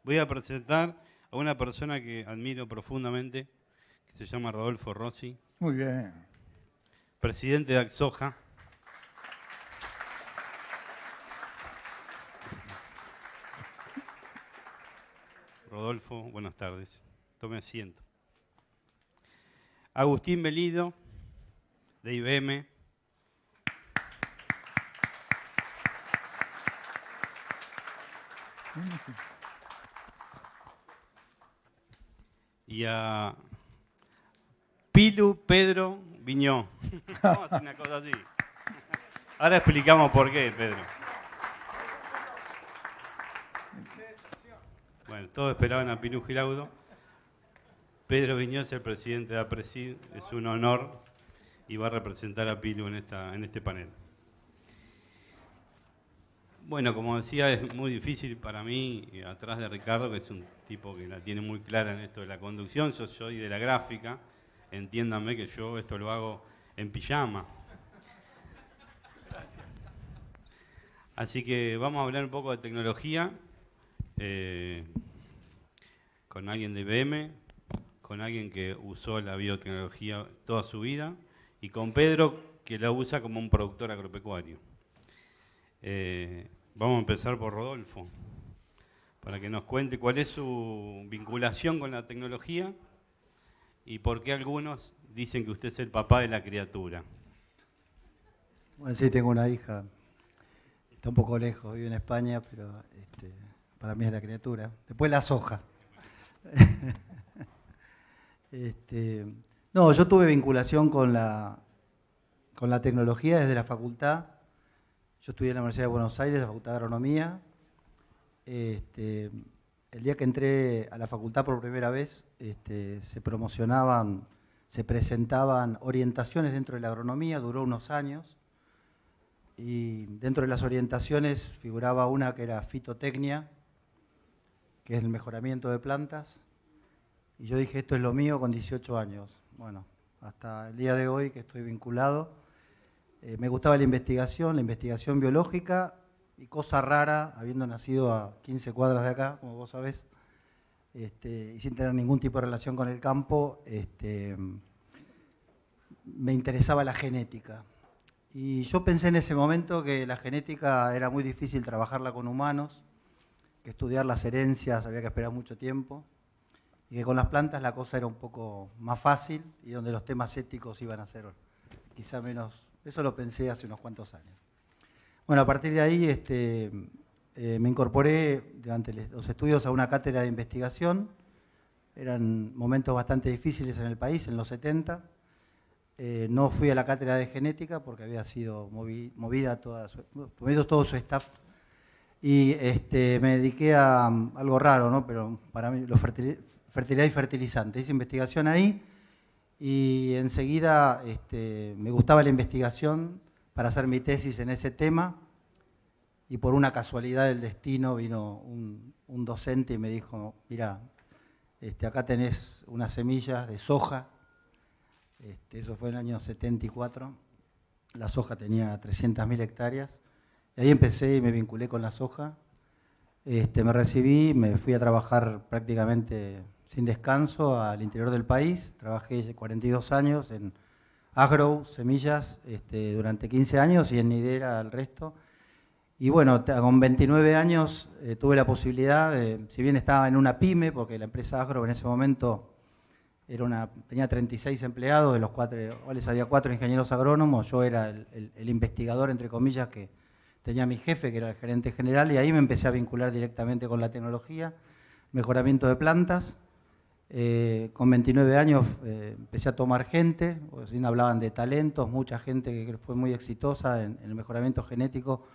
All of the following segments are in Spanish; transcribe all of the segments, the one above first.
Voy a presentar a una persona que admiro profundamente, que se llama Rodolfo Rossi, Muy bien. presidente de Axoja. Rodolfo, buenas tardes. Tome asiento. Agustín Belido, de IBM. Y a Pilu Pedro Viñó. Vamos a hacer una cosa así. Ahora explicamos por qué, Pedro. Bueno, todos esperaban a Pilu Giraudo. Pedro Viñó es el presidente de APRESID, es un honor y va a representar a Pilu en este panel. Bueno, como decía, es muy difícil para mí, atrás de Ricardo, que es un tipo que la tiene muy clara en esto de la conducción. Yo soy de la gráfica, entiéndanme que yo esto lo hago en pijama. Gracias. Así que vamos a hablar un poco de tecnología, con alguien de IBM, con alguien que usó la biotecnología toda su vida, y con Pedro, que la usa como un productor agropecuario. Vamos a empezar por Rodolfo, para que nos cuente cuál es su vinculación con la tecnología y por qué algunos dicen que usted es el papá de la criatura. Bueno, sí, tengo una hija, está un poco lejos, vive en España, pero para mí es la criatura. Después la soja. No, yo tuve vinculación con la tecnología desde la facultad. Yo estudié en la Universidad de Buenos Aires, la Facultad de Agronomía. El día que entré a la facultad por primera vez, se promocionaban, se presentaban orientaciones dentro de la agronomía, duró unos años. Y dentro de las orientaciones figuraba una que era fitotecnia, que es el mejoramiento de plantas. Y yo dije, esto es lo mío con 18 años. Bueno, hasta el día de hoy que estoy vinculado. Me gustaba la investigación biológica y cosa rara, habiendo nacido a 15 cuadras de acá, como vos sabés, y sin tener ningún tipo de relación con el campo, me interesaba la genética. Y yo pensé en ese momento que la genética era muy difícil trabajarla con humanos, que estudiar las herencias había que esperar mucho tiempo, y que con las plantas la cosa era un poco más fácil y donde los temas éticos iban a ser quizá menos. Eso lo pensé hace unos cuantos años. Bueno, a partir de ahí me incorporé durante los estudios a una cátedra de investigación. Eran momentos bastante difíciles en el país, en los 70. No fui a la cátedra de genética porque había sido movido todo su staff. Y me dediqué a algo raro, ¿no? Pero para mí, fertilidad y fertilizante. Hice investigación ahí. Y enseguida me gustaba la investigación para hacer mi tesis en ese tema y por una casualidad del destino vino un docente y me dijo, mira, acá tenés unas semillas de soja, eso fue en el año 74, la soja tenía 300.000 hectáreas, y ahí empecé y me vinculé con la soja, me recibí, me fui a trabajar prácticamente sin descanso al interior del país. Trabajé 42 años en agro, semillas, durante 15 años y en Nidera el resto. Y bueno, con 29 años tuve la posibilidad, si bien estaba en una pyme, porque la empresa agro en ese momento tenía 36 empleados, de los cuales había 4 ingenieros agrónomos, yo era el investigador, entre comillas, que tenía mi jefe, que era el gerente general, y ahí me empecé a vincular directamente con la tecnología, mejoramiento de plantas. Con 29 años empecé a tomar gente, hablaban de talentos, mucha gente que fue muy exitosa en el mejoramiento genético,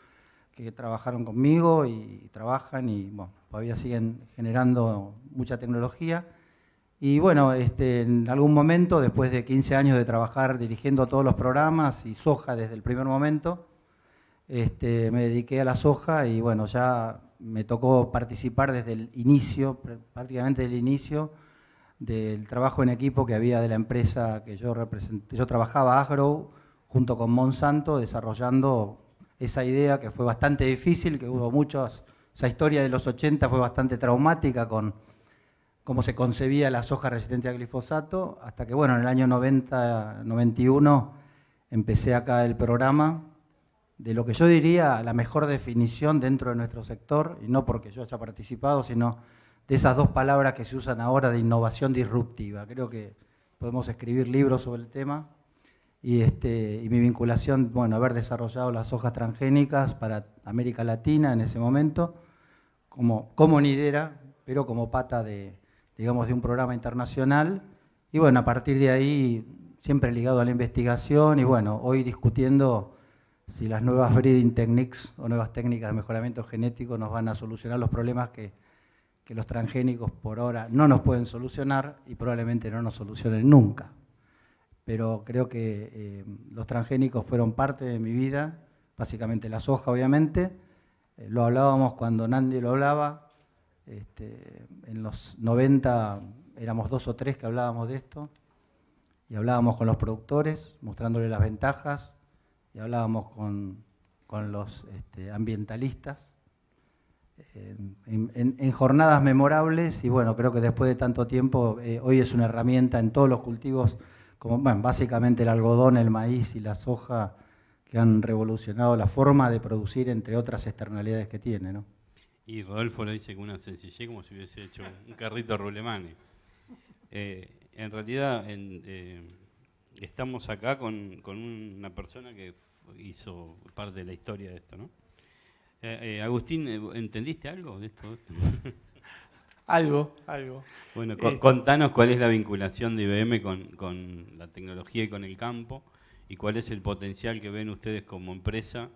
que trabajaron conmigo y trabajan y bueno, todavía siguen generando mucha tecnología. Y bueno, en algún momento, después de 15 años de trabajar dirigiendo todos los programas y soja desde el primer momento, me dediqué a la soja y bueno, ya me tocó participar desde el inicio, prácticamente del inicio, del trabajo en equipo que había de la empresa que yo representé. Yo trabajaba Agro junto con Monsanto desarrollando esa idea que fue bastante difícil, que hubo muchas esa historia de los 80 fue bastante traumática con cómo se concebía la soja resistente al glifosato, hasta que, bueno, en el año 90, 91, empecé acá el programa de lo que yo diría la mejor definición dentro de nuestro sector, y no porque yo haya participado, sino de esas dos palabras que se usan ahora de innovación disruptiva. Creo que podemos escribir libros sobre el tema, y mi vinculación, bueno, haber desarrollado las sojas transgénicas para América Latina en ese momento, como nidera, pero como pata de, digamos, de un programa internacional, y bueno, a partir de ahí siempre ligado a la investigación, y bueno, hoy discutiendo si las nuevas breeding techniques o nuevas técnicas de mejoramiento genético nos van a solucionar los problemas que los transgénicos por ahora no nos pueden solucionar y probablemente no nos solucionen nunca. Pero creo que los transgénicos fueron parte de mi vida, básicamente la soja obviamente. Lo hablábamos cuando Nandi lo hablaba, en los 90 éramos 2 o 3 que hablábamos de esto, y hablábamos con los productores, mostrándoles las ventajas, y hablábamos con los ambientalistas, en jornadas memorables, y bueno, creo que después de tanto tiempo, hoy es una herramienta en todos los cultivos, como bueno, básicamente el algodón, el maíz y la soja, que han revolucionado la forma de producir, entre otras externalidades que tiene, ¿no? Y Rodolfo lo dice con una sencillez como si hubiese hecho un carrito Rulemani. En realidad estamos acá con una persona que hizo parte de la historia de esto, ¿no? Agustín, ¿entendiste algo de esto? Algo. Bueno, contanos cuál es la vinculación de IBM con la tecnología y con el campo, y cuál es el potencial que ven ustedes como empresa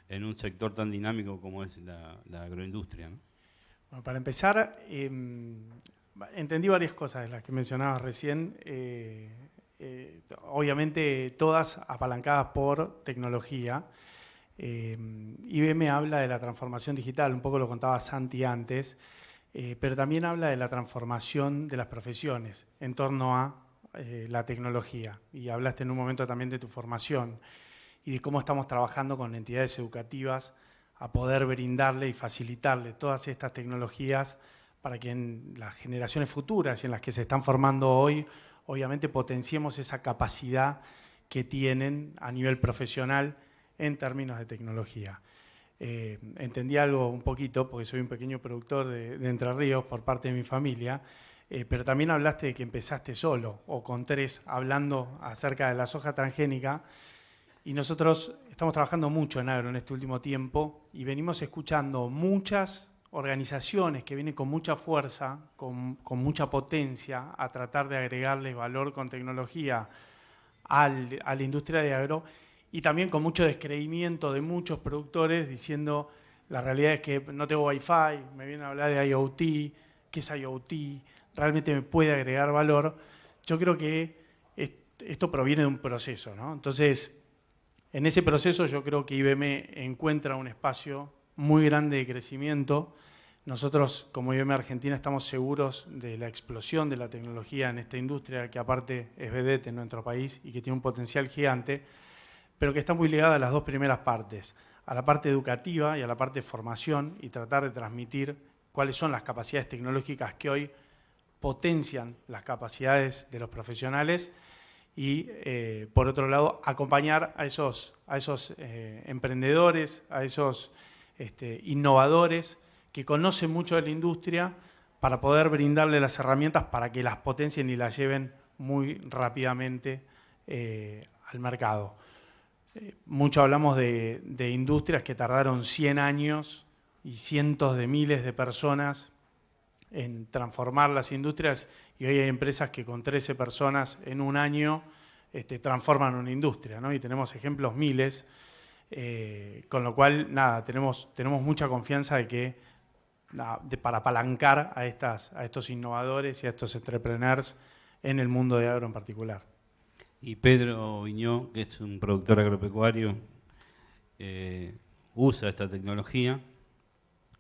en un sector tan dinámico como es la agroindustria, ¿no? Bueno, para empezar, entendí varias cosas de las que mencionabas recién, obviamente todas apalancadas por tecnología. IBM habla de la transformación digital, un poco lo contaba Santi antes, pero también habla de la transformación de las profesiones en torno a la tecnología. Y hablaste en un momento también de tu formación y de cómo estamos trabajando con entidades educativas a poder brindarle y facilitarle todas estas tecnologías para que en las generaciones futuras y en las que se están formando hoy, obviamente potenciemos esa capacidad que tienen a nivel profesional en términos de tecnología. Entendí algo un poquito, porque soy un pequeño productor de Entre Ríos por parte de mi familia, pero también hablaste de que empezaste solo o con 3 hablando acerca de la soja transgénica, y nosotros estamos trabajando mucho en agro en este último tiempo y venimos escuchando muchas organizaciones que vienen con mucha fuerza, con mucha potencia a tratar de agregarle valor con tecnología a la industria de agro, y también con mucho descreimiento de muchos productores diciendo la realidad es que no tengo Wi-Fi, me vienen a hablar de IoT, ¿qué es IoT? ¿Realmente me puede agregar valor? Yo creo que esto proviene de un proceso, ¿no? Entonces, en ese proceso yo creo que IBM encuentra un espacio muy grande de crecimiento. Nosotros, como IBM Argentina, estamos seguros de la explosión de la tecnología en esta industria, que aparte es vedette en nuestro país y que tiene un potencial gigante, pero que está muy ligada a las 2 primeras partes, a la parte educativa y a la parte de formación, y tratar de transmitir cuáles son las capacidades tecnológicas que hoy potencian las capacidades de los profesionales, y por otro lado acompañar a esos emprendedores, a esos innovadores que conocen mucho de la industria, para poder brindarle las herramientas para que las potencien y las lleven muy rápidamente al mercado. Mucho hablamos de industrias que tardaron 100 años y cientos de miles de personas en transformar las industrias, y hoy hay empresas que con 13 personas en un año transforman una industria, ¿no? Y tenemos ejemplos miles, con lo cual, nada, tenemos mucha confianza de que para apalancar a estos innovadores y a estos entrepreneurs en el mundo de agro en particular. Y Pedro Viñó, que es un productor agropecuario, usa esta tecnología.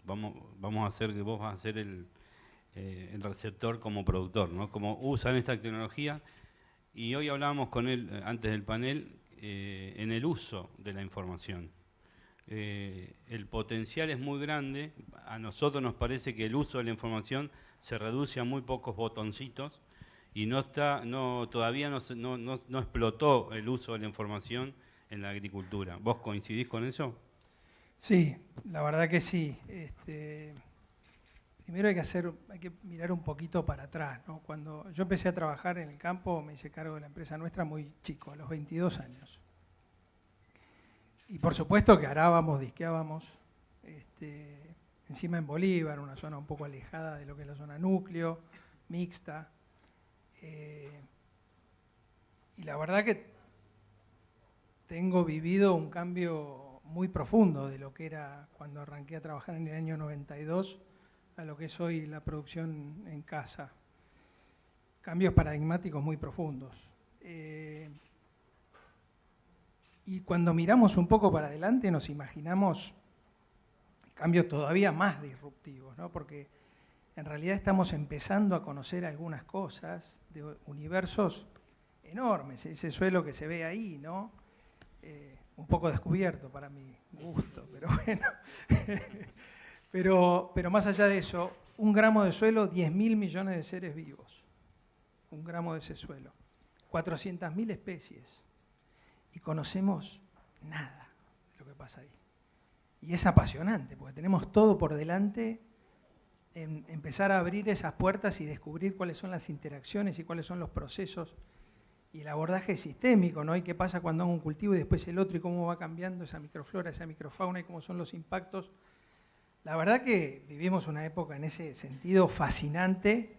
Vamos a hacer que vos vas a ser el receptor como productor, ¿no? Como usan esta tecnología, y hoy hablábamos con él antes del panel en el uso de la información. el potencial es muy grande. A nosotros nos parece que el uso de la información se reduce a muy pocos botoncitos y todavía no explotó el uso de la información en la agricultura. ¿Vos coincidís con eso? Sí, la verdad que sí. Primero hay que mirar un poquito para atrás, ¿no? Cuando yo empecé a trabajar en el campo, me hice cargo de la empresa nuestra muy chico, a los 22 años. Y por supuesto que arábamos, disqueábamos, encima en Bolívar, una zona un poco alejada de lo que es la zona núcleo, mixta. Y la verdad que tengo vivido un cambio muy profundo de lo que era cuando arranqué a trabajar en el año 92 a lo que es hoy la producción en casa. Cambios paradigmáticos muy profundos. Y cuando miramos un poco para adelante nos imaginamos cambios todavía más disruptivos, ¿no? Porque en realidad estamos empezando a conocer algunas cosas de universos enormes, ese suelo que se ve ahí, ¿no? Un poco descubierto para mi gusto, pero bueno. pero más allá de eso, 1 gramo de suelo, 10.000 millones de seres vivos. 1 gramo de ese suelo. 400.000 especies. Y conocemos nada de lo que pasa ahí. Y es apasionante, porque tenemos todo por delante en empezar a abrir esas puertas y descubrir cuáles son las interacciones y cuáles son los procesos y el abordaje sistémico, ¿no? Y qué pasa cuando hago un cultivo y después el otro y cómo va cambiando esa microflora, esa microfauna y cómo son los impactos. La verdad que vivimos una época en ese sentido fascinante,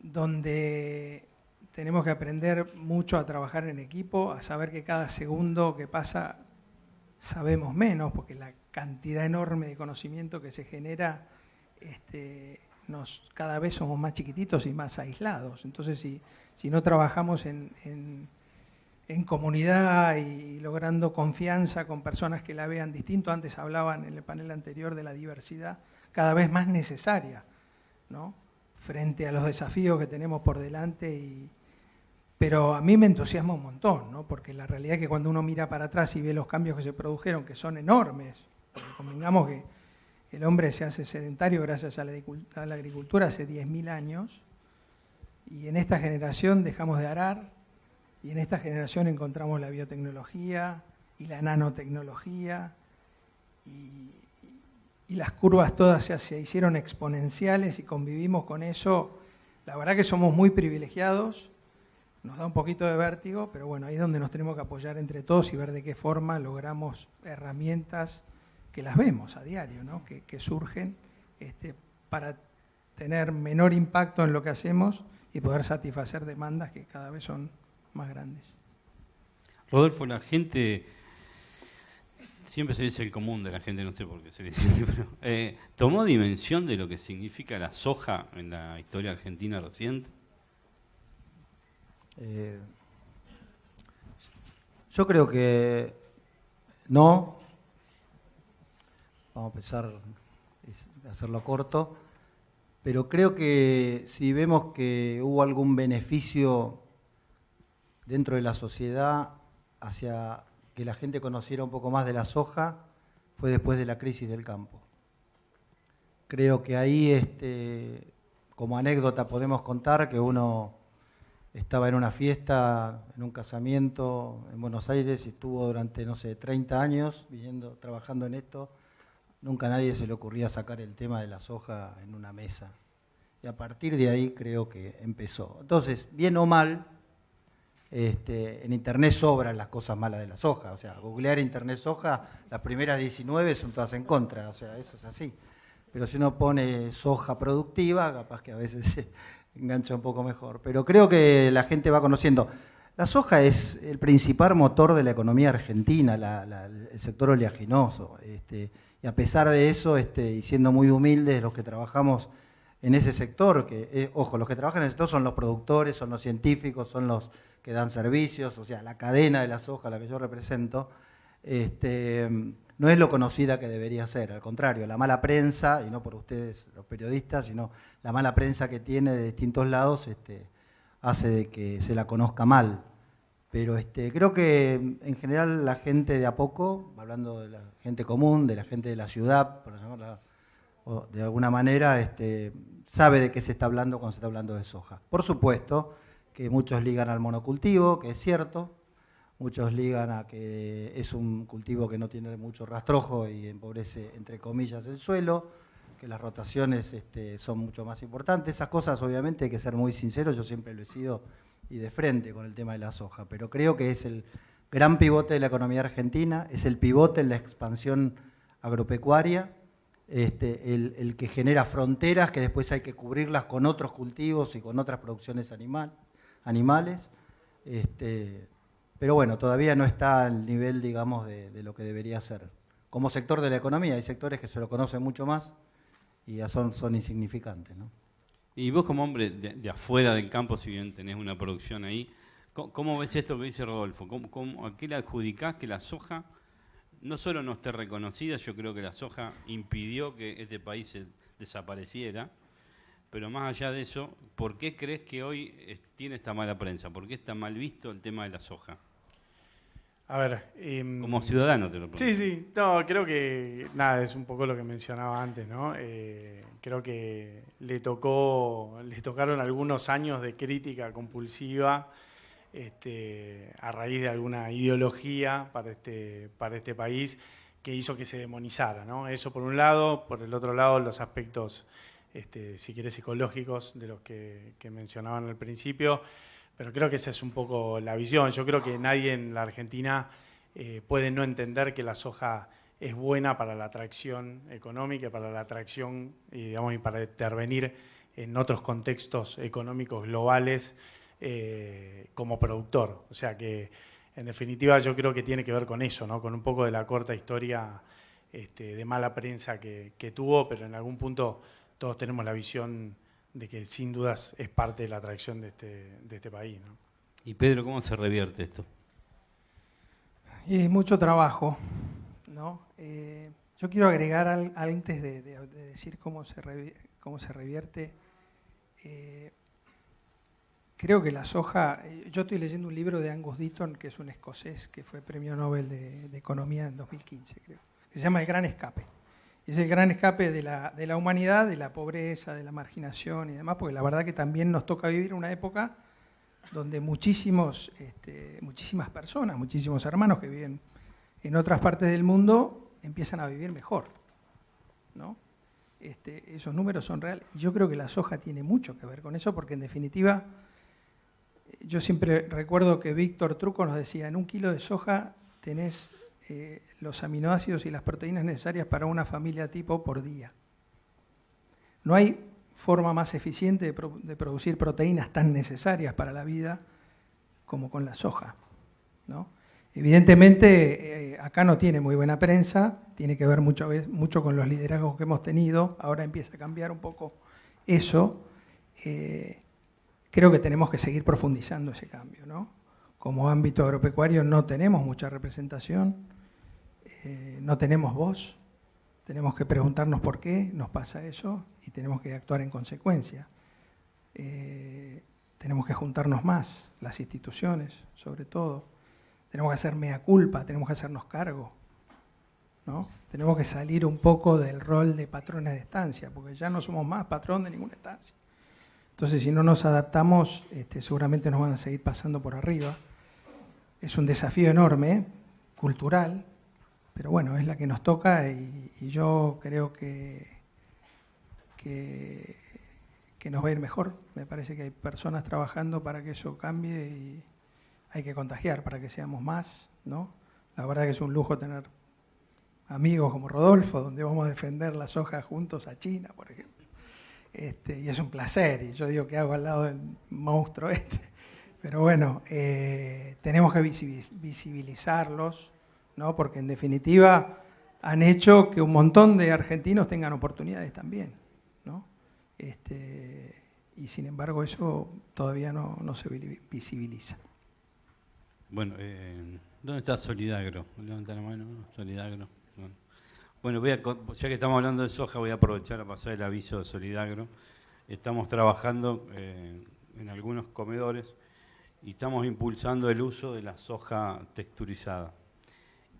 donde tenemos que aprender mucho a trabajar en equipo, a saber que cada segundo que pasa sabemos menos, porque la cantidad enorme de conocimiento que se genera, cada vez somos más chiquititos y más aislados. Entonces, si no trabajamos en comunidad y logrando confianza con personas que la vean distinto, antes hablaban en el panel anterior de la diversidad, cada vez más necesaria, ¿no? Frente a los desafíos que tenemos por delante. Pero a mí me entusiasma un montón, ¿no? Porque la realidad es que cuando uno mira para atrás y ve los cambios que se produjeron, que son enormes, porque convengamos que el hombre se hace sedentario gracias a la agricultura hace 10.000 años, y en esta generación dejamos de arar, y en esta generación encontramos la biotecnología y la nanotecnología, y las curvas todas se hicieron exponenciales y convivimos con eso. La verdad que somos muy privilegiados, nos da un poquito de vértigo, pero bueno, ahí es donde nos tenemos que apoyar entre todos y ver de qué forma logramos herramientas que las vemos a diario, ¿no? que surgen para tener menor impacto en lo que hacemos y poder satisfacer demandas que cada vez son más grandes. Rodolfo, la gente, siempre se dice el común de la gente, no sé por qué se dice, pero ¿tomó dimensión de lo que significa la soja en la historia argentina reciente? Yo creo que no. Vamos a empezar a hacerlo corto, pero creo que si vemos que hubo algún beneficio dentro de la sociedad hacia que la gente conociera un poco más de la soja, fue después de la crisis del campo. Creo que ahí, como anécdota, podemos contar que uno estaba en una fiesta, en un casamiento en Buenos Aires y estuvo durante, 30 años trabajando en esto. Nunca a nadie se le ocurría sacar el tema de la soja en una mesa. Y a partir de ahí creo que empezó. Entonces, bien o mal, en Internet sobran las cosas malas de la soja. O sea, googlear Internet soja, las primeras 19 son todas en contra. O sea, eso es así. Pero si uno pone soja productiva, capaz que a veces se engancha un poco mejor. Pero creo que la gente va conociendo. La soja es el principal motor de la economía argentina, el sector oleaginoso. Y a pesar de eso, y siendo muy humildes los que trabajamos en ese sector, ojo, los que trabajan en el sector son los productores, son los científicos, son los que dan servicios, o sea, la cadena de la soja, la que yo represento, no es lo conocida que debería ser. Al contrario, la mala prensa, y no por ustedes los periodistas, sino la mala prensa que tiene de distintos lados, hace de que se la conozca mal. Pero creo que en general la gente de a poco, hablando de la gente común, de la gente de la ciudad, por llamarla o de alguna manera, sabe de qué se está hablando cuando se está hablando de soja. Por supuesto que muchos ligan al monocultivo, que es cierto, muchos ligan a que es un cultivo que no tiene mucho rastrojo y empobrece, entre comillas, el suelo, que las rotaciones son mucho más importantes. Esas cosas, obviamente, hay que ser muy sinceros, yo siempre lo he sido y de frente con el tema de la soja, pero creo que es el gran pivote de la economía argentina, es el pivote en la expansión agropecuaria, el que genera fronteras que después hay que cubrirlas con otros cultivos y con otras producciones animales. Pero bueno, todavía no está al nivel, digamos, de lo que debería ser. Como sector de la economía, hay sectores que se lo conocen mucho más y ya son insignificantes, ¿no? Y vos como hombre de afuera del campo, si bien tenés una producción ahí, ¿cómo ves esto que dice Rodolfo? ¿A qué le adjudicás que la soja no solo no esté reconocida? Yo creo que la soja impidió que este país se desapareciera, pero más allá de eso, ¿por qué crees que hoy tiene esta mala prensa? ¿Por qué está mal visto el tema de la soja? A ver, como ciudadano te lo pregunto. Sí, no, creo que nada, es un poco lo que mencionaba antes, ¿no? Creo que le tocaron algunos años de crítica compulsiva a raíz de alguna ideología para este país que hizo que se demonizara, ¿no? Eso por un lado, por el otro lado los aspectos, si querés, psicológicos de los que mencionaban al principio. Pero creo que esa es un poco la visión. Yo creo que nadie en la Argentina puede no entender que la soja es buena para la atracción económica, para la atracción y para intervenir en otros contextos económicos globales como productor. O sea que, en definitiva, yo creo que tiene que ver con eso, ¿no? Con un poco de la corta historia de mala prensa que tuvo, pero en algún punto todos tenemos la visión de que sin dudas es parte de la atracción de este país, ¿no? Y Pedro, ¿cómo se revierte esto? Y mucho trabajo, ¿no? Yo quiero agregar antes de decir cómo se revierte. Creo que la soja, yo estoy leyendo un libro de Angus Deaton, que es un escocés que fue premio Nobel de Economía en 2015, creo, que se llama El Gran Escape. Es el gran escape de la humanidad, de la pobreza, de la marginación y demás, porque la verdad que también nos toca vivir una época donde muchísimas personas, muchísimos hermanos que viven en otras partes del mundo empiezan a vivir mejor, ¿no? Esos números son reales. Y yo creo que la soja tiene mucho que ver con eso, porque en definitiva, yo siempre recuerdo que Víctor Trucco nos decía, en 1 kilo de soja tenés los aminoácidos y las proteínas necesarias para una familia tipo por día. No hay forma más eficiente de producir proteínas tan necesarias para la vida como con la soja, ¿no? Evidentemente, acá no tiene muy buena prensa, tiene que ver mucho con los liderazgos que hemos tenido, ahora empieza a cambiar un poco eso. Creo que tenemos que seguir profundizando ese cambio, ¿no? Como ámbito agropecuario no tenemos mucha representación, no tenemos voz, tenemos que preguntarnos por qué nos pasa eso y tenemos que actuar en consecuencia. Tenemos que juntarnos más, las instituciones sobre todo, tenemos que hacer mea culpa, tenemos que hacernos cargo, ¿no? Tenemos que salir un poco del rol de patrones de estancia, porque ya no somos más patrón de ninguna estancia. Entonces, si no nos adaptamos, seguramente nos van a seguir pasando por arriba. Es un desafío enorme, cultural, pero bueno, es la que nos toca y yo creo que nos va a ir mejor. Me parece que hay personas trabajando para que eso cambie y hay que contagiar para que seamos más, ¿no? La verdad que es un lujo tener amigos como Rodolfo, donde vamos a defender la soja juntos a China, por ejemplo. Y es un placer, y yo digo que hago al lado del monstruo Pero bueno, tenemos que visibilizarlos, ¿no? Porque en definitiva han hecho que un montón de argentinos tengan oportunidades también, ¿no? Y sin embargo eso todavía no se visibiliza. Bueno, ¿dónde está Solidagro? Levanta la mano, Solidagro. Bueno, ya que estamos hablando de soja, voy a aprovechar a pasar el aviso de Solidagro. Estamos trabajando en algunos comedores y estamos impulsando el uso de la soja texturizada.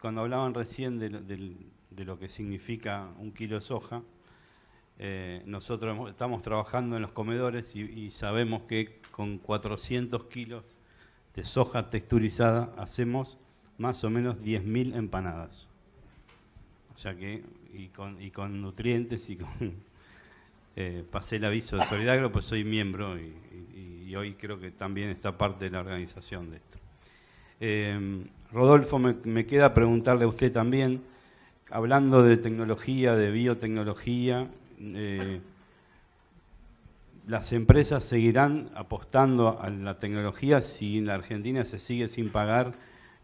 Cuando hablaban recién de lo que significa 1 kilo de soja, nosotros estamos trabajando en los comedores y sabemos que con 400 kilos de soja texturizada hacemos más o menos 10.000 empanadas. O sea que, y con nutrientes y con... pasé el aviso de Solidagro, pues soy miembro y hoy creo que también está parte de la organización de esto. Rodolfo, me queda preguntarle a usted también, hablando de tecnología, de biotecnología, ¿las empresas seguirán apostando a la tecnología si en la Argentina se sigue sin pagar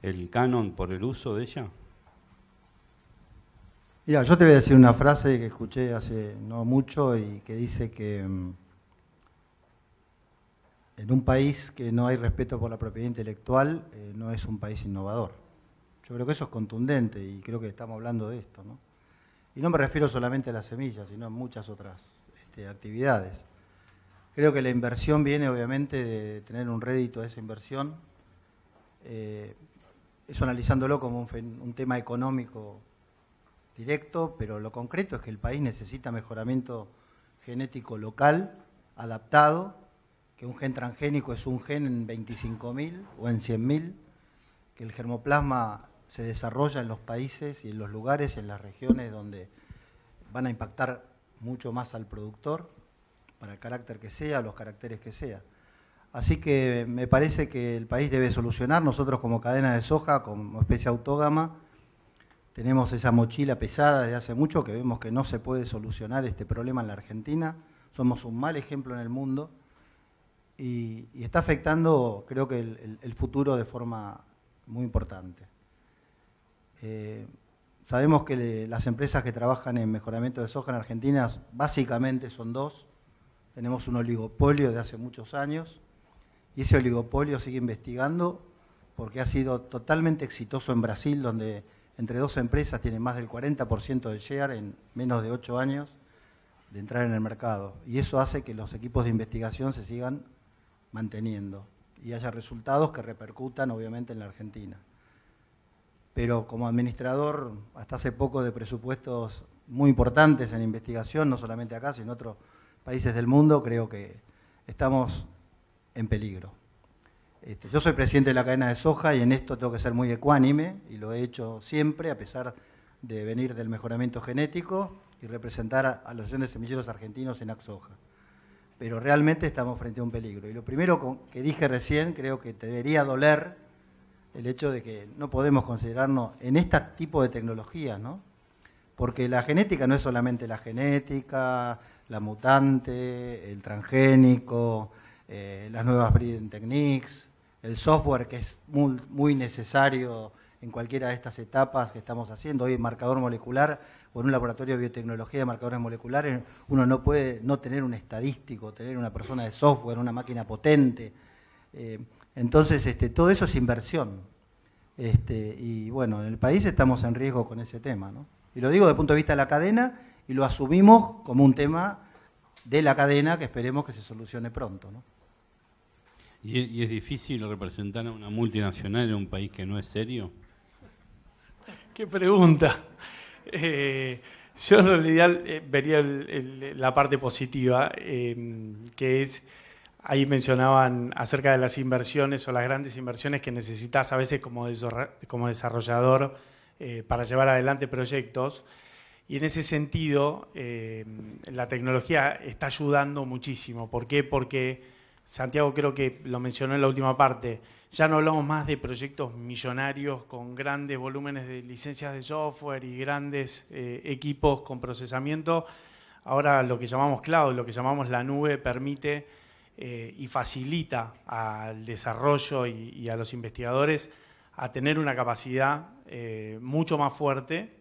el canon por el uso de ella? Mira, yo te voy a decir una frase que escuché hace no mucho y que dice que en un país que no hay respeto por la propiedad intelectual no es un país innovador. Yo creo que eso es contundente y creo que estamos hablando de esto, ¿no? Y no me refiero solamente a las semillas, sino a muchas otras actividades. Creo que la inversión viene obviamente de tener un rédito de esa inversión, eso analizándolo como un tema económico directo, pero lo concreto es que el país necesita mejoramiento genético local, adaptado, que un gen transgénico es un gen en 25.000 o en 100.000, que el germoplasma se desarrolla en los países y en los lugares, en las regiones donde van a impactar mucho más al productor, para el carácter que sea, los caracteres que sea. Así que me parece que el país debe solucionar, nosotros como cadena de soja, como especie autógama, tenemos esa mochila pesada desde hace mucho que vemos que no se puede solucionar este problema en la Argentina. Somos un mal ejemplo en el mundo y está afectando, creo que, el futuro de forma muy importante. Sabemos que las empresas que trabajan en mejoramiento de soja en Argentina básicamente son dos. Tenemos un oligopolio de hace muchos años y ese oligopolio sigue investigando porque ha sido totalmente exitoso en Brasil, donde entre dos empresas tienen más del 40% del share en menos de 8 años de entrar en el mercado. Y eso hace que los equipos de investigación se sigan manteniendo y haya resultados que repercutan obviamente en la Argentina. Pero como administrador, hasta hace poco, de presupuestos muy importantes en investigación, no solamente acá, sino en otros países del mundo, creo que estamos en peligro. Yo soy presidente de la cadena de soja y en esto tengo que ser muy ecuánime, y lo he hecho siempre, a pesar de venir del mejoramiento genético y representar a la Asociación de Semilleros Argentinos en AgSoja. Pero realmente estamos frente a un peligro. Y lo primero que dije recién, creo que te debería doler el hecho de que no podemos considerarnos en este tipo de tecnologías, ¿no? Porque la genética no es solamente la genética, la mutante, el transgénico, las nuevas breeding techniques, el software que es muy necesario en cualquiera de estas etapas que estamos haciendo. Hoy en marcador molecular o en un laboratorio de biotecnología de marcadores moleculares, uno no puede no tener un estadístico, tener una persona de software, una máquina potente. Entonces, todo eso es inversión. Y bueno, en el país estamos en riesgo con ese tema, ¿no? Y lo digo desde el punto de vista de la cadena y lo asumimos como un tema de la cadena que esperemos que se solucione pronto, ¿no? ¿Y es difícil representar a una multinacional en un país que no es serio? ¡Qué pregunta! Yo en realidad vería la parte positiva, que es, ahí mencionaban acerca de las inversiones o las grandes inversiones que necesitas a veces como desarrollador para llevar adelante proyectos. Y en ese sentido, la tecnología está ayudando muchísimo. ¿Por qué? Porque Santiago creo que lo mencionó en la última parte, ya no hablamos más de proyectos millonarios con grandes volúmenes de licencias de software y grandes equipos con procesamiento. Ahora lo que llamamos cloud, lo que llamamos la nube, permite y facilita al desarrollo y a los investigadores a tener una capacidad mucho más fuerte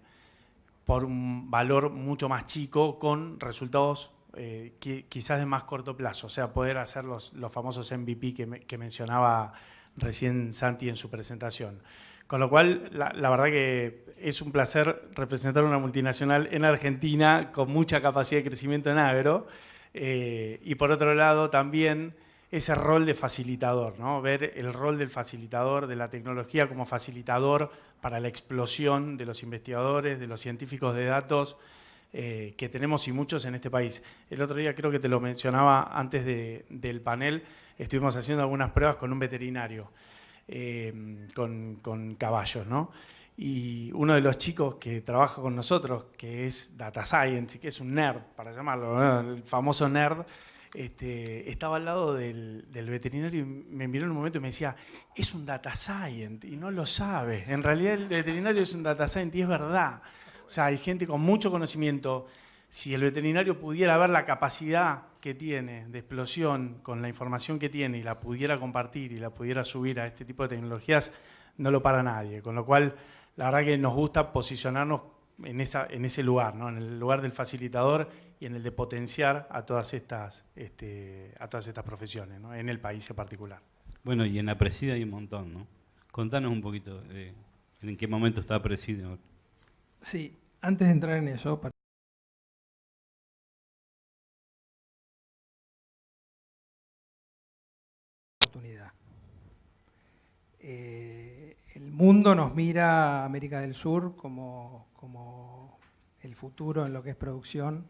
por un valor mucho más chico, con resultados quizás de más corto plazo, o sea, poder hacer los famosos MVP que mencionaba recién Santi en su presentación. Con lo cual, la verdad que es un placer representar una multinacional en Argentina con mucha capacidad de crecimiento en agro, y por otro lado también ese rol de facilitador, ¿no? Ver el rol del facilitador, de la tecnología como facilitador para la explosión de los investigadores, de los científicos de datos que tenemos y muchos en este país. El otro día creo que te lo mencionaba antes del panel, estuvimos haciendo algunas pruebas con un veterinario, con caballos, ¿no? Y uno de los chicos que trabaja con nosotros, que es Data Science, que es un nerd, para llamarlo, ¿no? El famoso nerd, estaba al lado del veterinario y me miró en un momento y me decía, es un Data Science, y no lo sabe. En realidad el veterinario es un Data Science, y es verdad. O sea, hay gente con mucho conocimiento. Si el veterinario pudiera ver la capacidad que tiene de explosión con la información que tiene y la pudiera compartir y la pudiera subir a este tipo de tecnologías, no lo para nadie. Con lo cual, la verdad que nos gusta posicionarnos en ese lugar, ¿no? En el lugar del facilitador y en el de potenciar a todas estas profesiones, ¿no? En el país en particular. Bueno, y en la Presida hay un montón, ¿no? Contanos un poquito de en qué momento está Presida. Sí, antes de entrar en eso, oportunidad. El mundo nos mira a América del Sur como el futuro en lo que es producción,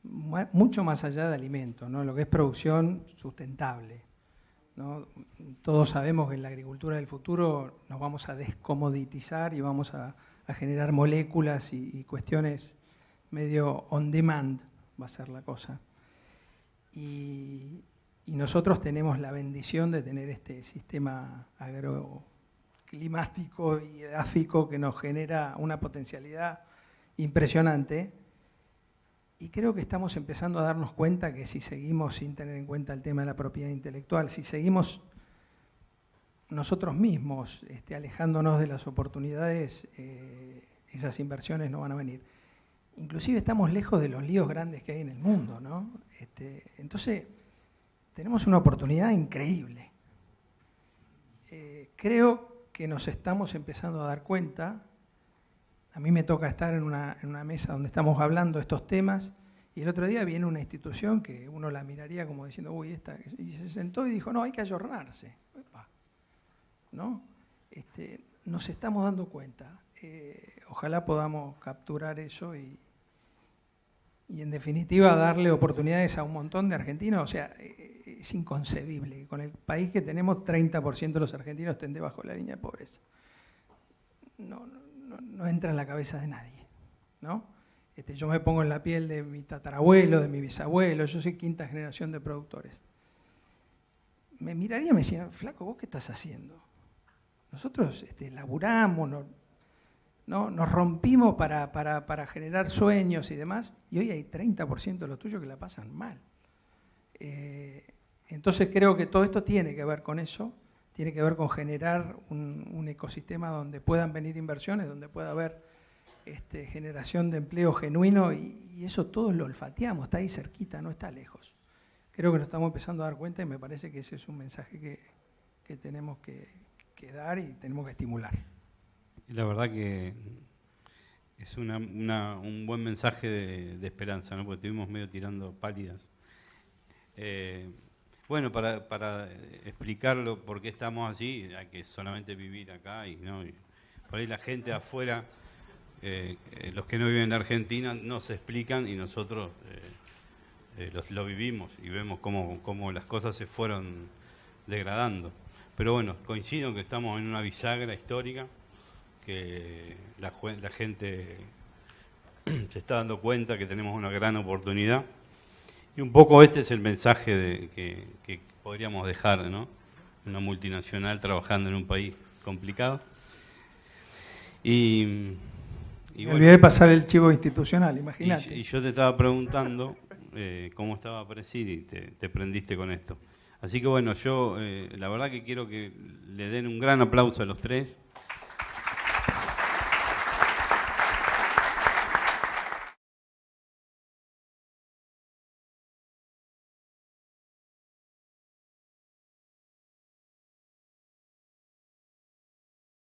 mucho más allá de alimentos, ¿no? Lo que es producción sustentable, ¿no? Todos sabemos que en la agricultura del futuro nos vamos a descomoditizar y vamos a generar moléculas y cuestiones medio on demand, va a ser la cosa. Y nosotros tenemos la bendición de tener este sistema agroclimático y edáfico que nos genera una potencialidad impresionante. Y creo que estamos empezando a darnos cuenta que si seguimos sin tener en cuenta el tema de la propiedad intelectual, si seguimos nosotros mismos alejándonos de las oportunidades, esas inversiones no van a venir. Inclusive estamos lejos de los líos grandes que hay en el mundo, ¿no? Entonces, tenemos una oportunidad increíble. Creo que nos estamos empezando a dar cuenta. A mí me toca estar en una mesa donde estamos hablando de estos temas, y el otro día viene una institución que uno la miraría como diciendo, uy, esta, y se sentó y dijo, no, hay que ayornarse. ¿No? Nos estamos dando cuenta. Ojalá podamos capturar eso y en definitiva darle oportunidades a un montón de argentinos. O sea, es inconcebible que con el país que tenemos 30% de los argentinos estén debajo de la línea de pobreza. No entra en la cabeza de nadie, ¿no? Yo me pongo en la piel de mi tatarabuelo, de mi bisabuelo, yo soy quinta generación de productores. Me miraría y me decían, flaco, ¿vos qué estás haciendo? Nosotros laburamos, nos rompimos para generar sueños y demás, y hoy hay 30% de los tuyos que la pasan mal. Entonces creo que todo esto tiene que ver con eso, tiene que ver con generar un ecosistema donde puedan venir inversiones, donde pueda haber generación de empleo genuino, y eso todos lo olfateamos, está ahí cerquita, no está lejos. Creo que nos estamos empezando a dar cuenta y me parece que ese es un mensaje que tenemos que dar y tenemos que estimular. La verdad que es un buen mensaje de esperanza, ¿no? Porque estuvimos medio tirando pálidas. Bueno, para explicarlo por qué estamos así, hay que solamente vivir acá y por ahí la gente de afuera, los que no viven en Argentina, no se explican y nosotros lo vivimos y vemos cómo las cosas se fueron degradando. Pero bueno, coincido en que estamos en una bisagra histórica, que la gente se está dando cuenta que tenemos una gran oportunidad. Y un poco este es el mensaje que podríamos dejar, ¿no? Una multinacional trabajando en un país complicado. Y me olvidé de pasar el chivo institucional, imagínate. Y yo te estaba preguntando cómo estaba Presida y te prendiste con esto. Así que bueno, yo la verdad que quiero que le den un gran aplauso a los tres,